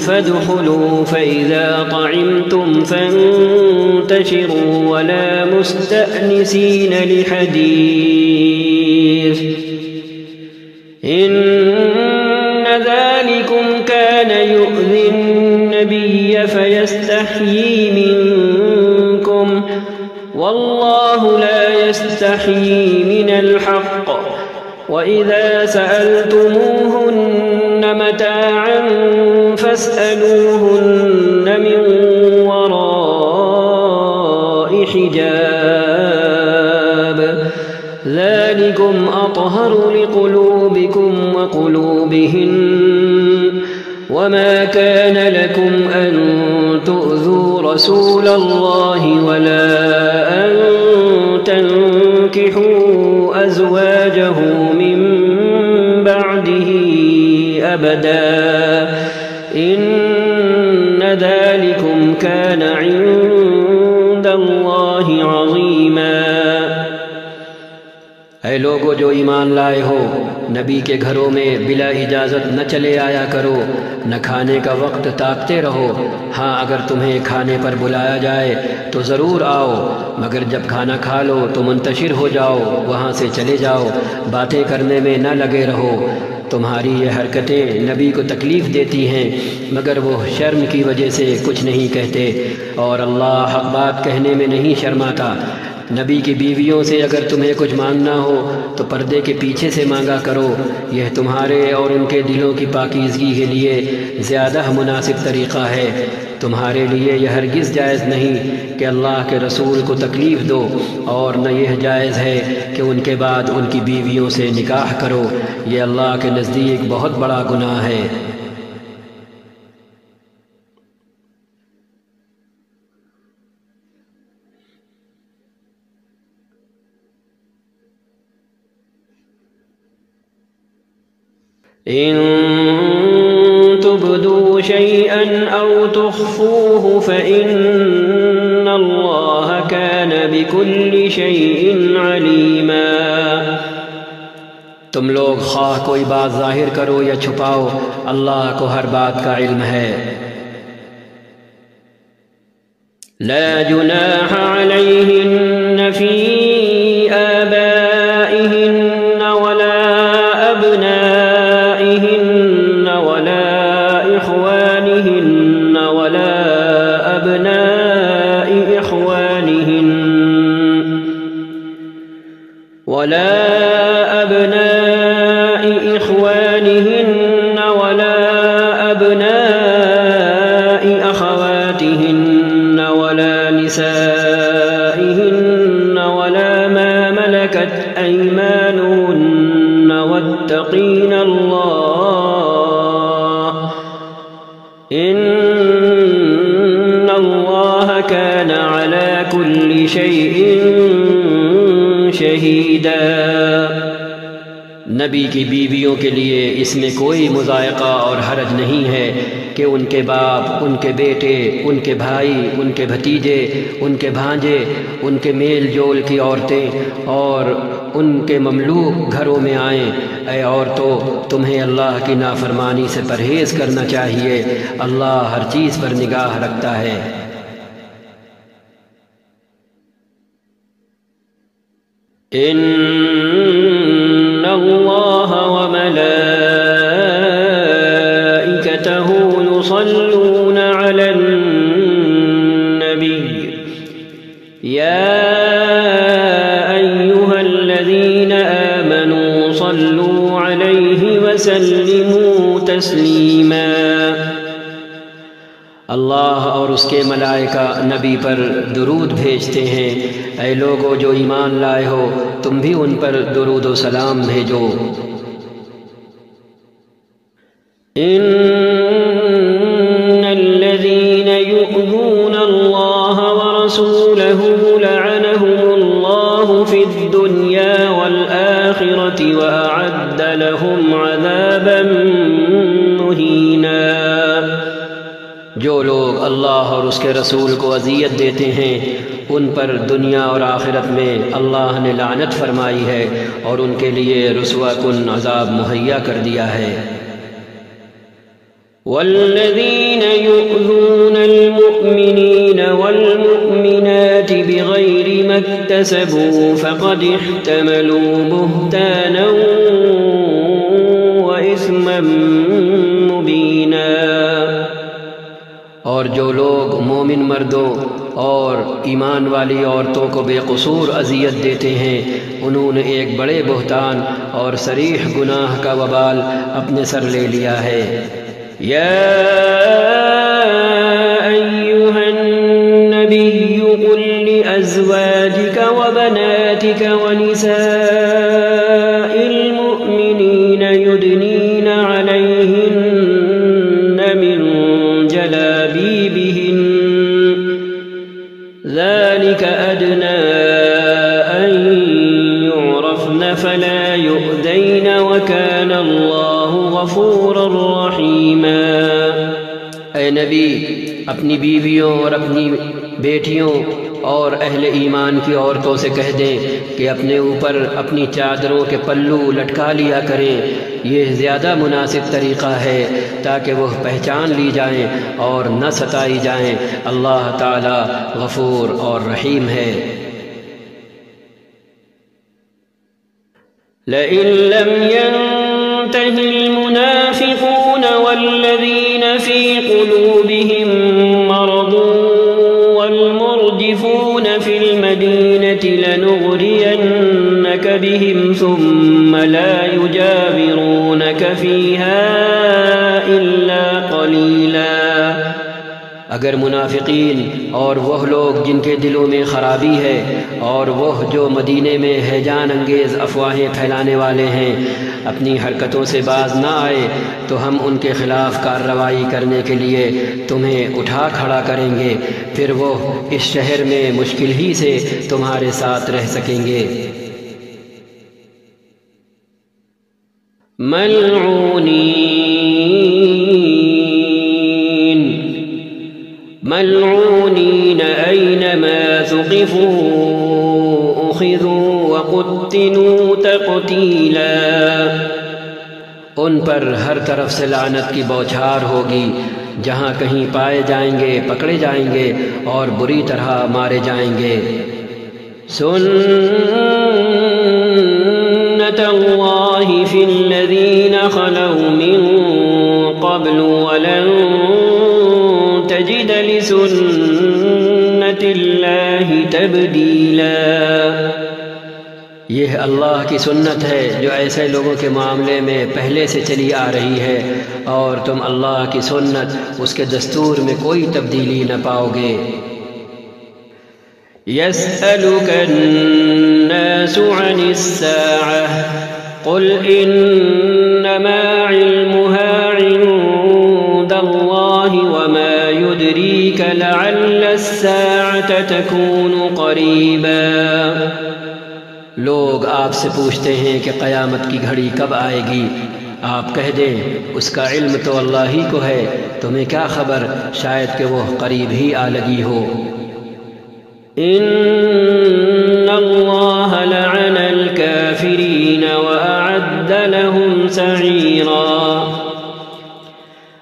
فادخلوا فإذا طعمتم فانتشروا ولا مستأنسين لحديث إن ذلكم كان يؤذي النبي فيستحيي منكم والله لا يستحيي من الحق وإذا سألتموهن متاعا فاسألوهن من وراء حجاب ذلكم أطهر لقلوبكم وقلوبهن وما كان لكم أن تؤذوا رسول الله ولا أن تنكحوا أزواجه من بعده أبدا إن ذلكم كان عند الله عظيما۔ اے لوگو جو ایمان لائے ہو، نبی کے گھروں میں بلا اجازت نہ چلے آیا کرو، نہ کھانے کا وقت تاکتے رہو۔ ہاں اگر تمہیں کھانے پر بلایا جائے تو ضرور آؤ، مگر جب کھانا کھا لو تو منتشر ہو جاؤ، وہاں سے چلے جاؤ، باتیں کرنے میں نہ لگے رہو۔ تمہاری یہ حرکتیں نبی کو تکلیف دیتی ہیں، مگر وہ شرم کی وجہ سے کچھ نہیں کہتے، اور اللہ حق بات کہنے میں نہیں شرماتا۔ نبی کی بیویوں سے اگر تمہیں کچھ مانگنا ہو تو پردے کے پیچھے سے مانگا کرو، یہ تمہارے اور ان کے دلوں کی پاکیزگی کے لیے زیادہ مناسب طریقہ ہے۔ تمہارے لیے یہ ہرگز جائز نہیں کہ اللہ کے رسول کو تکلیف دو، اور نہ یہ جائز ہے کہ ان کے بعد ان کی بیویوں سے نکاح کرو، یہ اللہ کے نزدیک بہت بڑا گناہ ہے۔ إن تبدوا شيئا أو تخفوه فإن الله كان بكل شيء عليما۔ تم لوگ خواہ کوئی بات ظاہر کرو یا چھپاؤ، اللہ کو ہر بات کا علم ہے۔ لا جناح عليهن في آبائهن ولا أبنائهن ولا إخوانهن ولا أبناء إخوانهن ولا أبناء إخوانهن ولا أبناء أخواتهن ولا نسائهن ولا ما ملكت أيمانهن واتقين الله إن الله كان على كل شيء شهيدا۔ نبی کی بیویوں کے لیے اس میں کوئی مضائقہ اور حرج نہیں ہے کہ ان کے باپ، ان کے بیٹے، ان کے بھائی، ان کے بھتیجے، ان کے بھانجے، ان کے میل جول کی عورتیں اور ان کے مملوک گھروں میں آئیں۔ اے عورتوں، تمہیں اللہ کی نافرمانی سے پرہیز کرنا چاہیے، اللہ ہر چیز پر نگاہ رکھتا ہے۔ إن الله وملائكته يصلون على النبي يا أيها الذين آمنوا صلوا عليه وسلموا تسليما۔ اللہ اور اس کے ملائکہ نبی پر درود بھیجتے ہیں۔ اے لوگو جو ایمان لائے ہو، تم بھی ان پر درود و سلام بھیجو۔ ان الذين يؤذون الله ورسوله لعنهم الله في الدنيا والآخرة وأعد لهم عذابا مهينا۔ جو لوگ اللہ اور اس کے رسول کو اذیت دیتے ہیں، ان پر دنیا اور آخرت میں اللہ نے لعنت فرمائی ہے اور ان کے لیے رسوا کن عذاب مہیا کر دیا ہے۔ والذين يؤذون المؤمنين والمؤمنات بغير ما اكتسبوا فقد احتملوا بهتانا وإثما مبينا۔ اور جو لوگ مومن مردوں اور ایمان والی عورتوں کو بے قصور اذیت دیتے ہیں انہوں نے ایک بڑے بہتان اور صریح گناہ کا وبال اپنے سر لے لیا ہے۔ يا أيها النبي قل لأزواجك وبناتك ونساء المؤمنين يدنين عليهن من جلابيبهن ذلك أدنى أن يعرفن فلا يؤذين وكان الله غفورا رحيما۔ اے نبی اپنی بیویوں اور اپنی بیٹیوں اور اہل ایمان کی عورتوں سے کہہ دیں کہ اپنے اوپر اپنی چادروں کے پلو لٹکا لیا کریں، یہ زیادہ مناسب طریقہ ہے تاکہ وہ پہچان لی جائیں اور نہ ستائی جائیں۔ اللہ تعالی غفور اور رحیم ہے۔ لئن لم ينته المنافقون والذين في قلوبهم مرض والمرجفون في المدينة لنغرينك بهم ثم لا يجاورونك فيها إلا قليلا۔ اگر منافقین اور وہ لوگ جن کے دلوں میں خرابی ہے اور وہ جو مدینے میں ہیجان انگیز افواہیں پھیلانے والے ہیں اپنی حرکتوں سے باز نہ آئے تو ہم ان کے خلاف کارروائی کرنے کے لیے تمہیں اٹھا کھڑا کریں گے، پھر وہ اس شہر میں مشکل ہی سے تمہارے ساتھ رہ سکیں گے۔ ملعونين أينما ثقفوا أخذوا وقتلوا تقتيلا۔ ان پر ہر طرف سے لعنت کی بوچھار ہوگی، جہاں کہیں پائے جائیں گے پکڑے جائیں گے اور بری طرح مارے جائیں گے۔ سنة الله في الذين خلوا من قبل ولن تجد لسنة الله تبديلا۔ یہ اللہ کی سنت ہے جو ایسے لوگوں کے معاملے میں پہلے سے چلی آ رہی ہے، اور تم اللہ کی سنت اس کے دستور میں کوئی تبدیلی نہ پاؤ گے۔ يسألك الناس عن الساعة قل إنما علمها عند الله وما يدريك لعل الساعة تكون قريبا۔ لوگ آپ سے پوچھتے ہیں کہ قیامت کی گھڑی کب آئے گی، آپ کہہ دیں اس کا علم تو اللہ ہی کو ہے، تمہیں کیا خبر، شاید کہ وہ قریب ہی آ لگی ہو۔ ان اللہ لعن الكافرین واعد لهم سعیرا۔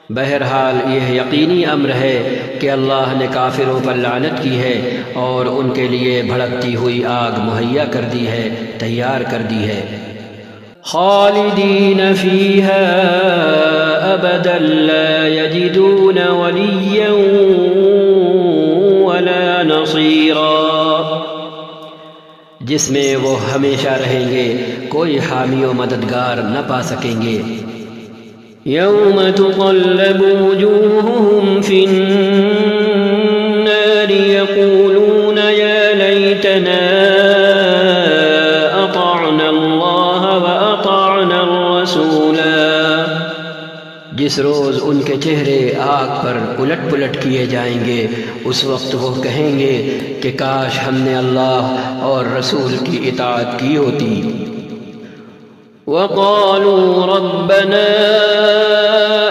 بہرحال یہ یقینی امر ہے کہ اللہ نے کافروں پر لعنت کی ہے اور ان کے لیے بھڑکتی ہوئی آگ مہیا کر دی ہے، تیار کر دی ہے۔ خالدین فیہا ابدا لا یجدون ولیا ولا نصیرا۔ جس میں وہ ہمیشہ رہیں گے، کوئی حامی و مددگار نہ پا سکیں گے۔ یوم تقلب وجوہہم فی النار یقولون یا لیتنا اطعنا اللہ واطعنا الرسولا۔ جس روز ان کے چہرے آگ پر الٹ پلٹ کیے جائیں گے، اس وقت وہ کہیں گے کہ کاش ہم نے اللہ اور رسول کی اطاعت کی ہوتی۔ وقالوا ربنا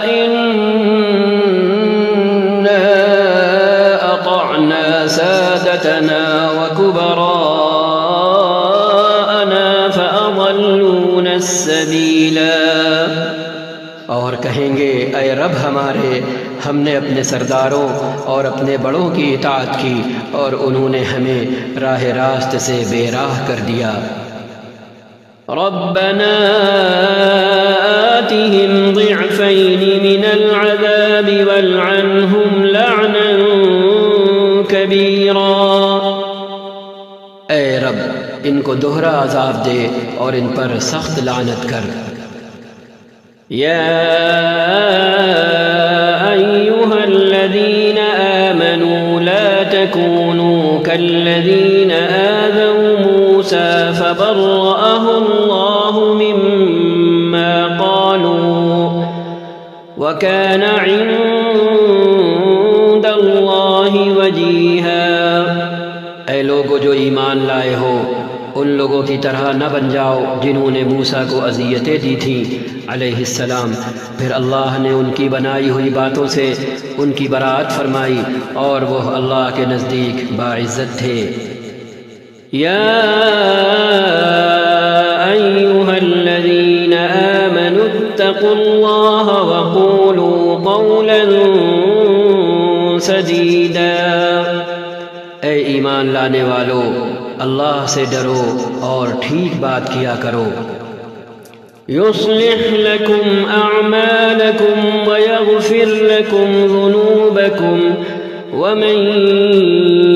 إنا أطعنا سادتنا وكبراءنا فأضلونا السبيلا۔ اور کہیں گے اے رب ہمارے، ہم نے اپنے سرداروں اور اپنے بڑوں کی اطاعت کی اور انہوں نے ہمیں راہ راست سے بے راہ کر دیا۔ ربنا آتهم ضعفين من العذاب والعنهم لعنا كبيرا۔ اے رب ان کو دوہرا عذاب دے اور ان پر سخت لعنت کر۔ يا أيها الذين آمنوا لا تكونوا كالذين آذوا موسى فبرأه الله مما قالوا وكان عند الله وجيها۔ اے لوگو جو ایمان لائے ہو، ان لوگوں کی طرح نہ بن جاؤ جنہوں نے موسیٰ کو اذیتیں دی تھیں علیہ السلام، پھر اللہ نے ان کی بنائی ہوئی باتوں سے ان کی برات فرمائی اور وہ اللہ کے نزدیک باعزت تھے۔ یا ایھا الذین آمنوا اتقوا اللہ وقولوا قولا سدیدا۔ اے ایمان لانے والو، اللہ سے ڈرو اور ٹھیک بات کیا کرو۔ يصلح لكم أعمالكم ويغفر لكم ذنوبكم ومن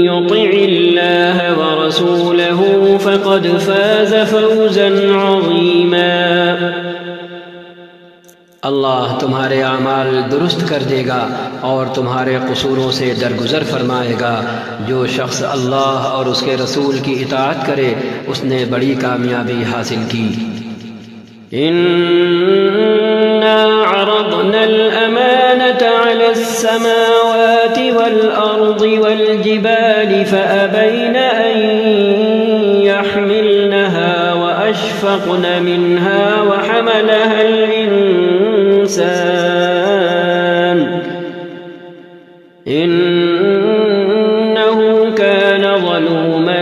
يطع الله ورسوله فقد فاز فوزا عظيما۔ اللہ تمہارے اعمال درست کر دے گا اور تمہارے قصوروں سے درگزر فرمائے گا۔ جو شخص اللہ اور اس کے رسول کی اطاعت کرے اس نے بڑی کامیابی حاصل کی۔ إنا عرضنا الأمانة على السماوات والأرض والجبال فأبين أن يحملنها وأشفقن منها وحملها الإنسان إنه كان ظلوما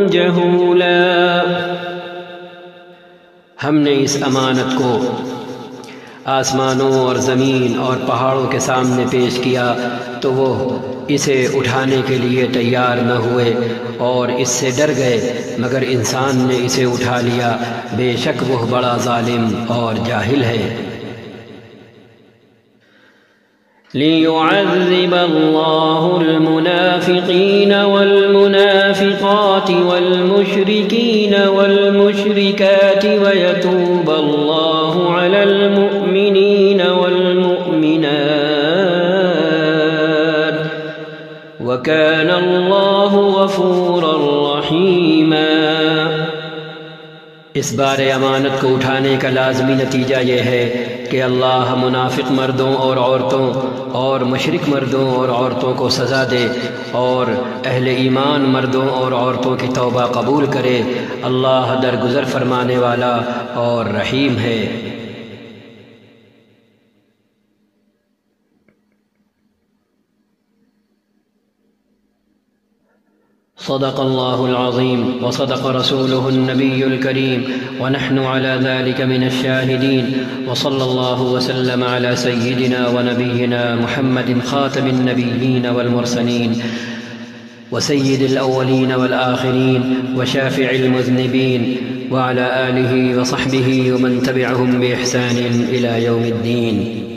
جهولا۔ ہم نے اس امانت کو آسمانوں اور زمین اور پہاڑوں کے سامنے پیش کیا تو وہ اسے اٹھانے کے لیے تیار نہ ہوئے اور اس سے ڈر گئے، مگر انسان نے اسے اٹھا لیا، بے شک وہ بڑا ظالم اور جاہل ہے۔ ليعذب الله المنافقين والمنافقات والمشركين والمشركات ويتوب الله على المؤمنين والمؤمنات وكان الله غفورا رحيما۔ اس بار امانت کو اٹھانے کا لازمی نتیجہ یہ ہے کہ اللہ منافق مردوں اور عورتوں اور مشرک مردوں اور عورتوں کو سزا دے اور اہل ایمان مردوں اور عورتوں کی توبہ قبول کرے۔ اللہ درگزر فرمانے والا اور رحیم ہے۔ صدق الله العظيم وصدق رسوله النبي الكريم ونحن على ذلك من الشاهدين، وصلى الله وسلم على سيدنا ونبينا محمد خاتم النبيين والمرسلين وسيد الأولين والآخرين وشافع المذنبين، وعلى آله وصحبه ومن تبعهم بإحسان إلى يوم الدين۔